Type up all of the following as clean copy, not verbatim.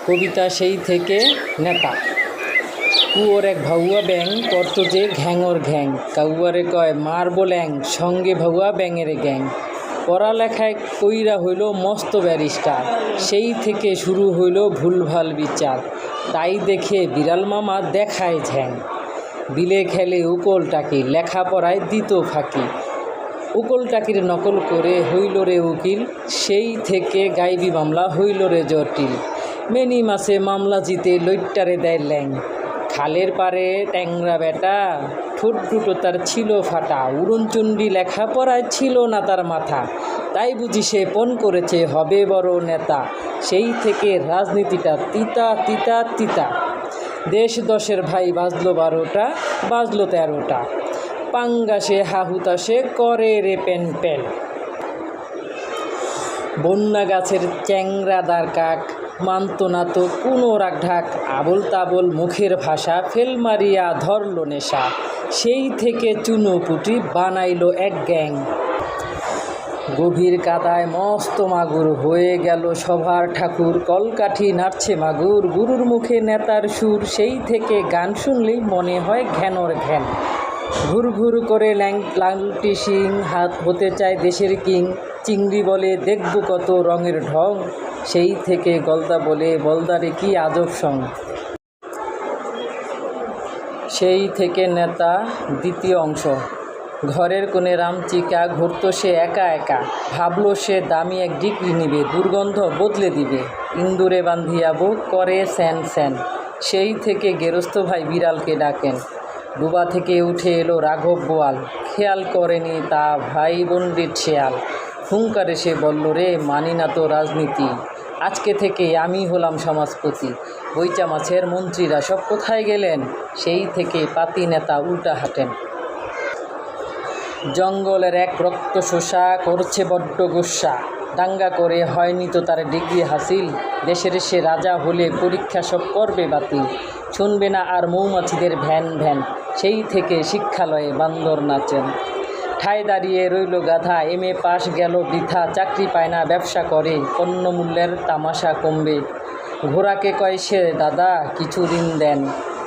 কবিতা সেই থেকে নেতা। কুয়োর এক ভাউয়া ব্যাং করত যে ঘ্যাঙর ঘ্যাং, কাউয়ারে কয় মারবো ল্যাং, সঙ্গে ভাউয়া ব্যাঙের গ্যাং। পড়ালেখায় কইরা হইল মস্ত ব্যারিস্টার, সেই থেকে শুরু হইল ভুলভাল বিচার। তাই দেখে বিড়াল মামা দেখায় ঝ্যাং, বিলে খেলে উকল টাকি, লেখাপড়ায় দিত ফাঁকি। উকল টাকির নকল করে হইল রে উকিল, সেই থেকে গাইবি মামলা হইল রে জটিল। মেনি মাসে মামলা জিতে লইট্টারে দেয় ল্যাং, খালের পারে ট্যাংরা বেটা, ঠোঁট দুটো তার ছিল ফাটা। উড়নচণ্ডী লেখাপড়ায় ছিল না তার মাথা, তাই বুঝি সে পণ করেছে হবে বড় নেতা। সেই থেকে রাজনীতিটা তিতা তিতা তিতা, দেশ দশের ভাই বাজলো 12টা, বাজলো 13টা। পাঙ্গাসে হাহুতাসে করে রে প্যান প্যান, বন্যা গাছের চ্যাংরাদার কাক, মানত না তো কোনো রাগ ঢাক। আবল তাবল মুখের ভাষা, ফেল মারিয়া ধরল নেশা। সেই থেকে চুনোপুটি বানাইল এক গ্যাং, গভীর কাদায় মস্ত মাগুর হয়ে গেল সভার ঠাকুর। কলকাঠি নাড়ছে মাগুর, গুরুর মুখে নেতার সুর। সেই থেকে গান শুনলেই মনে হয় ঘ্যানর ঘ্যান, ঘুর ঘুর করে লালটি সিং হাত হতে চায় দেশের কিং। চিংড়ি বলে দেখব কত রঙের ঢং, সেই থেকে গলদা বলে বলদারে কি আজব সং। সেই থেকে নেতা দ্বিতীয় অংশ। ঘরের কোণে রামচিকা ঘুরত সে একা একা, ভাবল সে দামি এক ডিগ্রি নিবে, দুর্গন্ধ বদলে দিবে। ইন্দুরে বান্ধিয়া বুক করে স্যান স্যান, সেই থেকে গেরস্থ ভাই বিড়ালকে ডাকেন। ডুবা থেকে উঠে এলো রাঘব বোয়াল, খেয়াল করেনি তা ভাই বন্দির শেয়াল। হুঙ্কারে সে বলল রে মানি না তো রাজনীতি, আজকে থেকে আমি হলাম সমাজপতি। বইচা মাছের মন্ত্রীরা সব কোথায় গেলেন, সেই থেকে পাতি নেতা উল্টা হাঁটেন। জঙ্গলের এক রক্ত শোষা করছে বড্ড গোস্বা, দাঙ্গা করে হয়নি তো তার ডিগ্রি হাসিল। দেশের সে রাজা হলে পরীক্ষা সব করবে বাতিল, শুনবে না আর মৌমাছিদের ভ্যান ভ্যান। সেই থেকে শিক্ষালয়ে বান্দর নাচেন, ঠায় দাঁড়িয়ে রইল গাধা। MA পাশ গেল বৃথা, চাকরি পায় না ব্যবসা করে, পণ্যমূল্যের তামাশা কমবে। ঘোড়াকে কয় সে দাদা কিছু ঋণ দেন,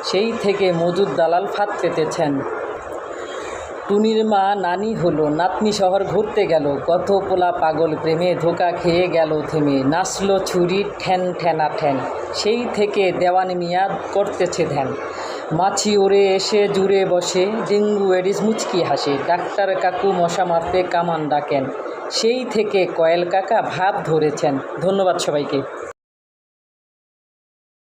সেই থেকে মজুদ দালাল ফাঁদ পেতেছেন। টুনির মা নানি হলো, নাতনি শহর ঘুরতে গেল, কত পোলা পাগল প্রেমে ধোকা খেয়ে গেল থেমে। নাচলো ছুরি ঠ্যান ঠ্যানা ঠ্যান, সেই থেকে দেওয়ান মিয়া করতেছে ধ্যান। মাছি ওড়ে এসে জুড়ে বসে, ডেঙ্গু এডিস মুচকি হাসে। ডাক্তার কাকু মশা মারতে কামান ডাকেন, সেই থেকে কয়েল কাকা ভাব ধরেছেন। ধন্যবাদ সবাইকে।